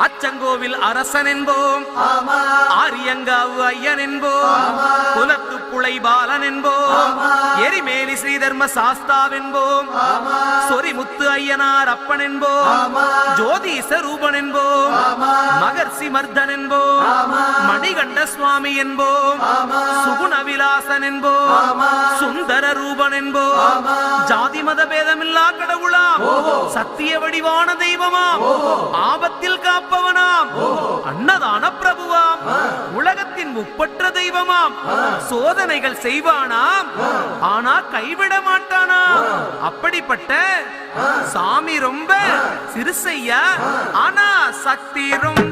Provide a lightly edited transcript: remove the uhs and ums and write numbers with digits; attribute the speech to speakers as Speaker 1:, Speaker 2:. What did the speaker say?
Speaker 1: அச்சங்கோவில் அரசன் என்போம், ஆரியங்காவு ஐயன் என்போம், குலத்து புலை பாலன் என்போம், எரிமேலி ஸ்ரீதர்ம சாஸ்தாவென்போம், சொரிமுத்து ஐயனார் அப்பன் என்போம், ஜோதிச ரூபன் என்போம், மகர்ஷி மர்தன் என்போம், மணிகண்ட சுவாமி என்போம், சுகுணவிலாசன் என்போம், சுந்தர ரூபன் என்போம், ஜாதி மத பேதமில்லா கடவுளாம், சத்திய வடிவான தெய்வமாம், ஆபத்தில் காப்பவனாம், அன்னதான பிரபுவாம், உலகத்தின் முப்பற்ற தெய்வமாம், சோதனைகள் செய்வானாம் ஆனா கைவிட மாட்டானாம். அப்படிப்பட்ட சாமி ரொம்ப சிறுசையா ஆனா சக்தி ரொம்ப